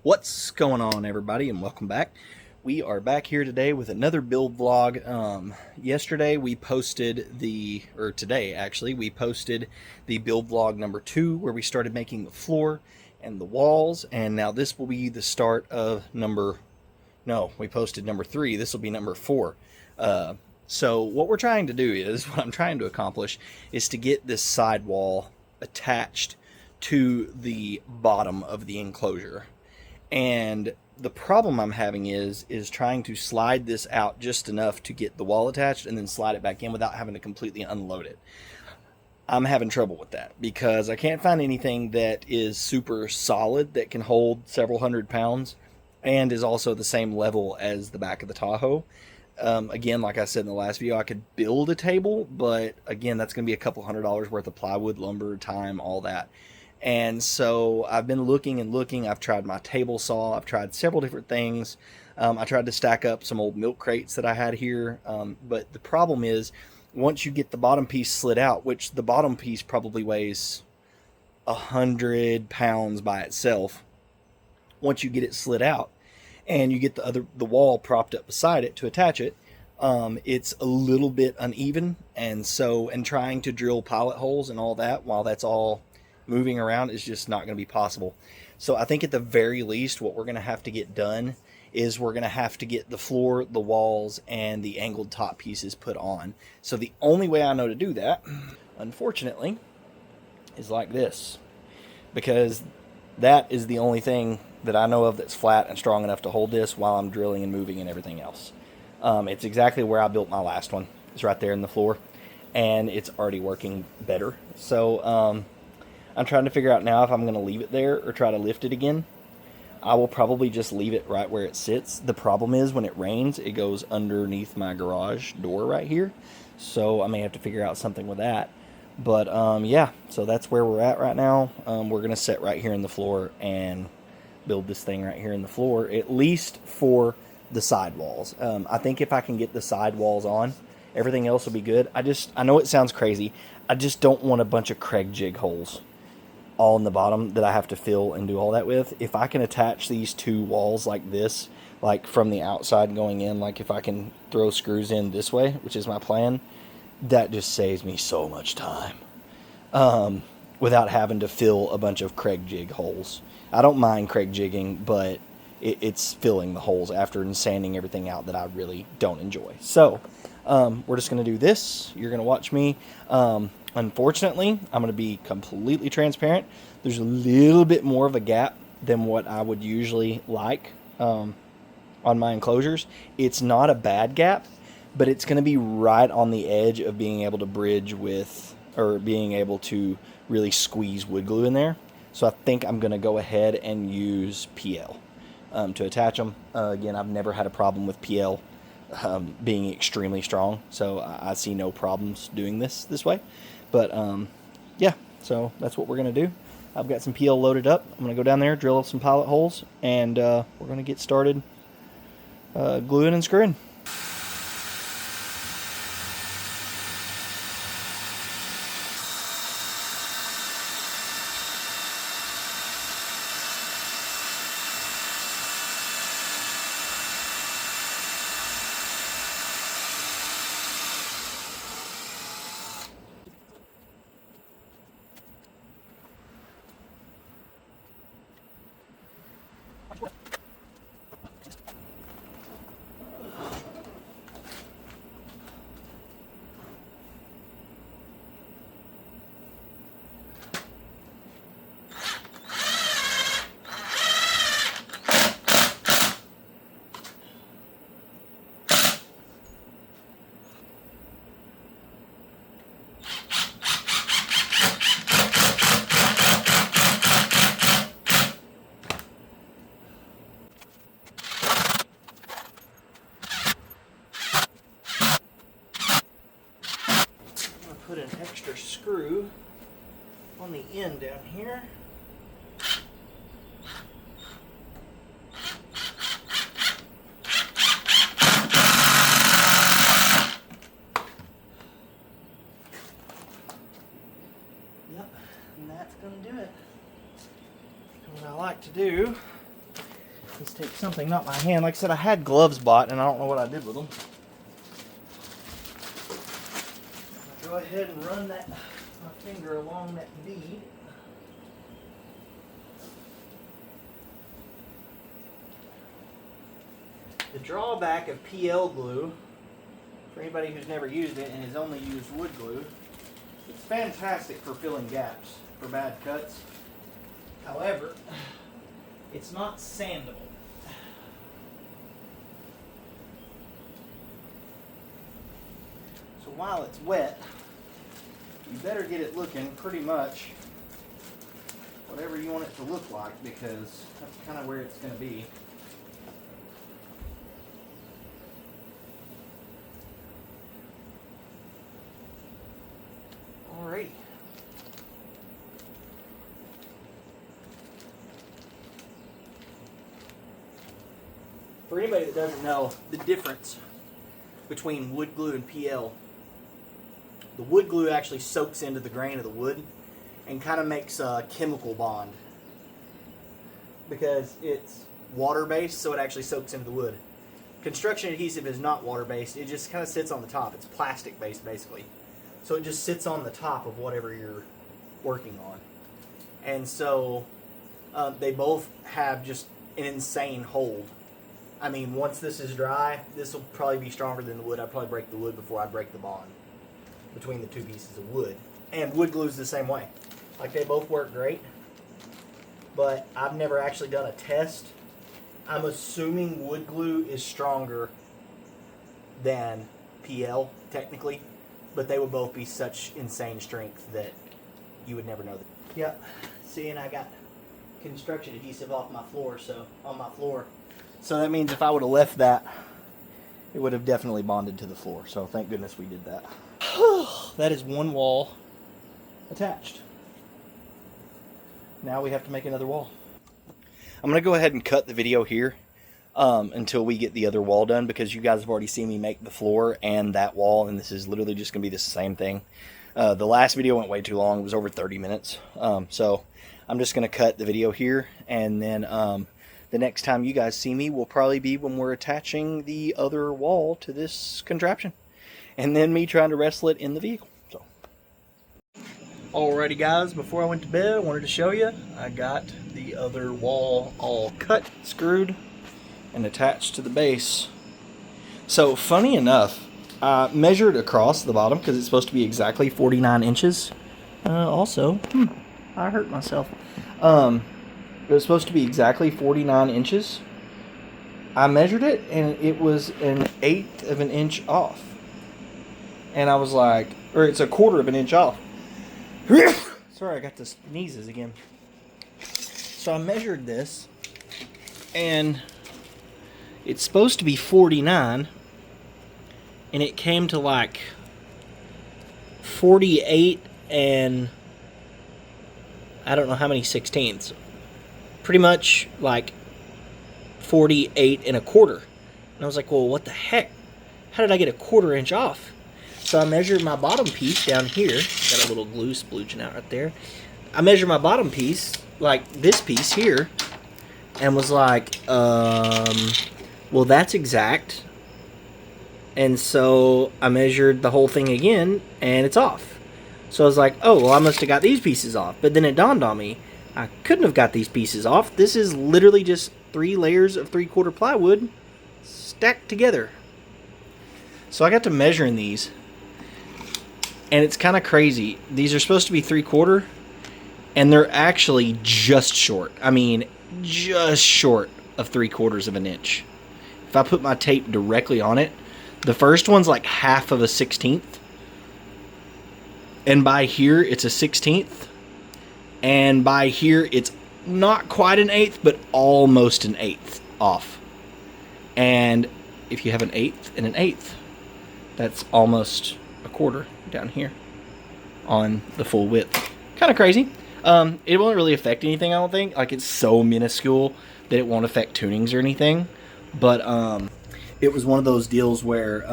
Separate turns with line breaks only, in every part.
What's going on, everybody, and welcome back. We are back here today with another build vlog. Yesterday we posted or today actually, we posted the build vlog number 2 where we started making the floor and the walls, and now this will be the start of we posted number 3. This will be number 4. So what we're trying to do what I'm trying to accomplish is to get this sidewall attached to the bottom of the enclosure. And the problem I'm having is trying to slide this out just enough to get the wall attached and then slide it back in without having to completely unload it. I'm having trouble with that because I can't find anything that is super solid that can hold several hundred pounds and is also the same level as the back of the Tahoe. Again, like I said in the last video, I could build a table, but again, that's going to be a couple $100s worth of plywood, lumber, time, all that. And so I've been looking and looking. I've tried my table saw. I've tried several different things. I tried to stack up some old milk crates that I had here. But the problem is, once you get the bottom piece slid out, which the bottom piece probably weighs 100 pounds by itself, once you get it slid out and you get the wall propped up beside it to attach it, it's a little bit uneven. And trying to drill pilot holes and all that while that's all moving around is just not going to be possible. So I think at the very least what we're going to have to get done is we're going to have to get the floor, the walls, and the angled top pieces put on. So the only way I know to do that, unfortunately, is like this, because that is the only thing that I know of that's flat and strong enough to hold this while I'm drilling and moving and everything else. It's exactly where I built my last one. It's right there in the floor, and it's already working better. So I'm trying to figure out now if I'm going to leave it there or try to lift it again. I will probably just leave it right where it sits. The problem is when it rains, it goes underneath my garage door right here. So I may have to figure out something with that. But yeah, so that's where we're at right now. We're going to sit right here in the floor and build this thing right here in the floor, at least for the sidewalls. I think if I can get the sidewalls on, everything else will be good. I know it sounds crazy. I just don't want a bunch of Craig jig holes all in the bottom that I have to fill and do all that with. If I can attach these two walls like this, like from the outside going in, like if I can throw screws in this way, which is my plan, that just saves me so much time without having to fill a bunch of Craig jig holes. I don't mind Craig jigging, but it's filling the holes after and sanding everything out that I really don't enjoy. So we're just going to do this. You're going to watch me. Unfortunately, I'm going to be completely transparent. There's a little bit more of a gap than what I would usually like on my enclosures. It's not a bad gap, but it's going to be right on the edge of being able to bridge with, or being able to really squeeze wood glue in there. So I think I'm going to go ahead and use PL to attach them. Again, I've never had a problem with PL being extremely strong, so I see no problems doing this way. But yeah, so that's what we're going to do. I've got some PL loaded up. I'm going to go down there, drill some pilot holes, and we're going to get started gluing and screwing. Put an extra screw on the end down here. Yep, and that's going to do it. And what I like to do Let's take something, not my hand. Like I said, I had gloves bought, and I don't know what I did with them. Go ahead and run my finger along that bead. The drawback of PL glue, for anybody who's never used it and has only used wood glue, it's fantastic for filling gaps for bad cuts. However, it's not sandable. So while it's wet, you better get it looking pretty much whatever you want it to look like, because that's kind of where it's going to be. Alrighty. For anybody that doesn't know the difference between wood glue and PL, the wood glue actually soaks into the grain of the wood and kind of makes a chemical bond because it's water-based, so it actually soaks into the wood. Construction adhesive is not water-based. It just kind of sits on the top. It's plastic-based, basically. So it just sits on the top of whatever you're working on. And so they both have just an insane hold. I mean, once this is dry, this will probably be stronger than the wood. I'd probably break the wood before I break the bond between the two pieces of wood. And wood glue is the same way. Like, they both work great, but I've never actually done a test. I'm assuming wood glue is stronger than PL, technically, but they would both be such insane strength that you would never know that. Yep. See, and I got construction adhesive off my floor, on my floor. So that means if I would have left that, it would have definitely bonded to the floor. So thank goodness we did that. That is one wall attached. Now we have to make another wall. I'm going to go ahead and cut the video here until we get the other wall done, because you guys have already seen me make the floor and that wall, and this is literally just going to be the same thing. The last video went way too long. It was over 30 minutes. So I'm just going to cut the video here, and then the next time you guys see me will probably be when we're attaching the other wall to this contraption, and then me trying to wrestle it in the vehicle. So, alrighty guys, before I went to bed, I wanted to show you I got the other wall all cut, screwed, and attached to the base. So funny enough, I measured across the bottom because it's supposed to be exactly 49 inches. I hurt myself. It was supposed to be exactly 49 inches. I measured it, and it was an 1/8 of an inch off. And I was like, or it's 1/4 of an inch off. Sorry, I got the sneezes again. So I measured this, and it's supposed to be 49, and it came to like 48 and I don't know how many 16ths. Pretty much like 48 1/4. And I was like, well, what the heck? How did I get 1/4 inch off? So I measured my bottom piece down here. Got a little glue splooging out right there. I measured my bottom piece, like this piece here, and was like, well, that's exact. And so I measured the whole thing again, and it's off. So I was like, oh, well, I must have got these pieces off. But then it dawned on me, I couldn't have got these pieces off. This is literally just 3 layers of 3/4 plywood stacked together. So I got to measuring these, and it's kind of crazy. These are supposed to be 3/4, and they're actually just short. I mean, just short of 3/4 of an inch. If I put my tape directly on it, the first one's like 1/2 of a 16th, and by here it's a 16th, and by here it's not quite an 1/8, but almost an 1/8 off. And if you have an 1/8 and an 1/8, that's almost 1/4 down here on the full width. Kind of crazy. It won't really affect anything, I don't think. Like, it's so minuscule that it won't affect tunings or anything. But it was one of those deals where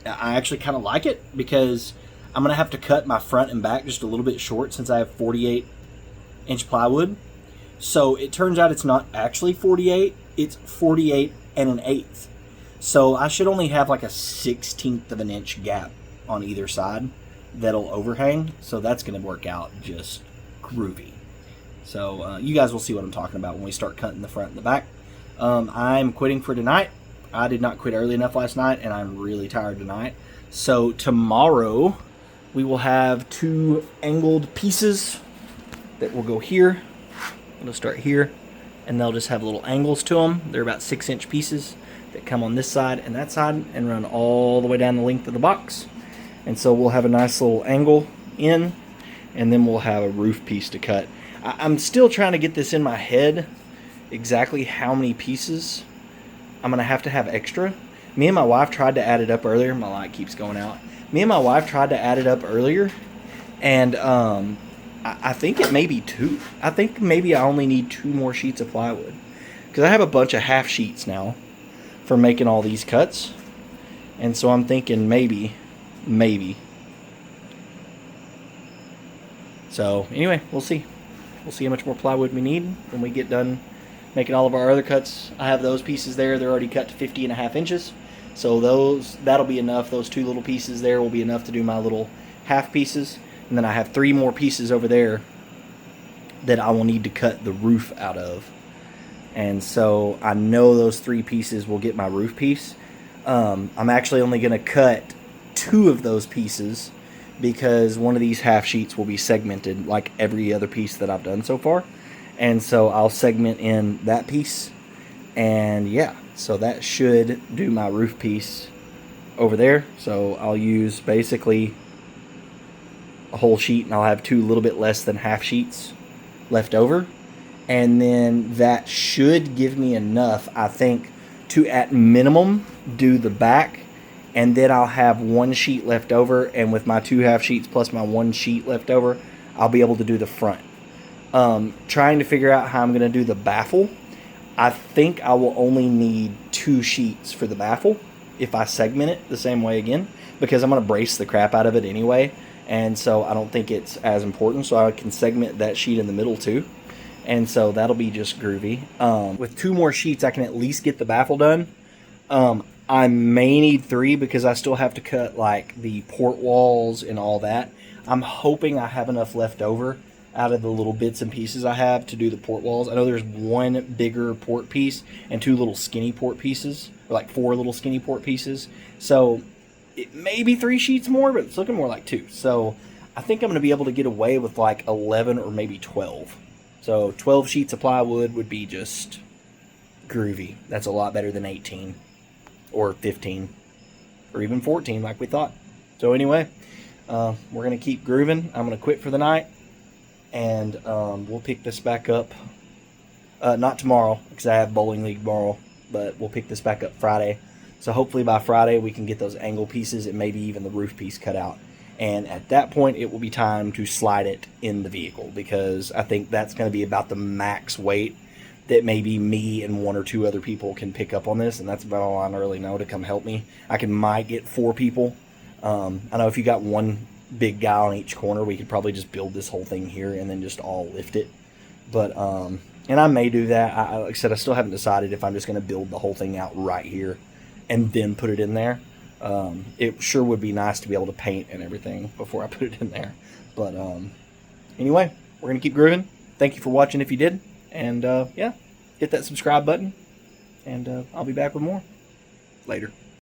I actually kind of like it, because I'm going to have to cut my front and back just a little bit short since I have 48-inch plywood. So it turns out it's not actually 48. it's 48 1/8. So I should only have like a 1/16 of an inch gap on either side that'll overhang. So that's going to work out just groovy. So you guys will see what I'm talking about when we start cutting the front and the back. I'm quitting for tonight. I did not quit early enough last night, and I'm really tired tonight. So tomorrow we will have 2 angled pieces that will go here. It'll start here, and they'll just have little angles to them. They're about 6-inch pieces that come on this side and that side and run all the way down the length of the box. And so we'll have a nice little angle in, and then we'll have a roof piece to cut. I'm still trying to get this in my head exactly how many pieces I'm going to have extra. Me and my wife tried to add it up earlier. My light keeps going out. Me and my wife tried to add it up earlier, and I think it may be 2. I think maybe I only need 2 more sheets of plywood, because I have a bunch of half sheets now for making all these cuts. And so I'm thinking maybe. So anyway, we'll see. We'll see how much more plywood we need when we get done making all of our other cuts. I have those pieces there. They're already cut to 50.5 inches. So that'll be enough. Those 2 little pieces there will be enough to do my little half pieces. And then I have 3 more pieces over there that I will need to cut the roof out of. And so I know those 3 pieces will get my roof piece. I'm actually only going to cut 2 of those pieces, because one of these half sheets will be segmented like every other piece that I've done so far. And so I'll segment in that piece. And yeah, so that should do my roof piece over there. So I'll use basically a whole sheet, and I'll have 2 little bit less than half sheets left over. And then that should give me enough, I think, to at minimum do the back. And then I'll have 1 sheet left over, and with my 2 half sheets plus my 1 sheet left over, I'll be able to do the front. Trying to figure out how I'm going to do the baffle. I think I will only need 2 sheets for the baffle if I segment it the same way again, because I'm going to brace the crap out of it anyway, and so I don't think it's as important. So I can segment that sheet in the middle too, and so that'll be just groovy. With 2 more sheets, I can at least get the baffle done. I may need 3, because I still have to cut like the port walls and all that. I'm hoping I have enough left over out of the little bits and pieces I have to do the port walls. I know there's 1 bigger port piece and 2 little skinny port pieces, or like 4 little skinny port pieces. So it may be 3 sheets more, but it's looking more like 2. So I think I'm going to be able to get away with like 11 or maybe 12. So 12 sheets of plywood would be just groovy. That's a lot better than 18 or 15 or even 14 like we thought. So anyway, we're going to keep grooving. I'm going to quit for the night, and we'll pick this back up. Not tomorrow, because I have bowling league tomorrow, but we'll pick this back up Friday. So hopefully by Friday we can get those angle pieces and maybe even the roof piece cut out. And at that point it will be time to slide it in the vehicle, because I think that's going to be about the max weight that maybe me and 1 or 2 other people can pick up on this, and that's about all I really know to come help me. I might get 4 people. I know if you got 1 big guy on each corner, we could probably just build this whole thing here and then just all lift it. But and I may do that. Like I said, I still haven't decided if I'm just going to build the whole thing out right here and then put it in there. It sure would be nice to be able to paint and everything before I put it in there. But anyway, we're going to keep grooving. Thank you for watching if you did. And yeah, hit that subscribe button, and I'll be back with more later.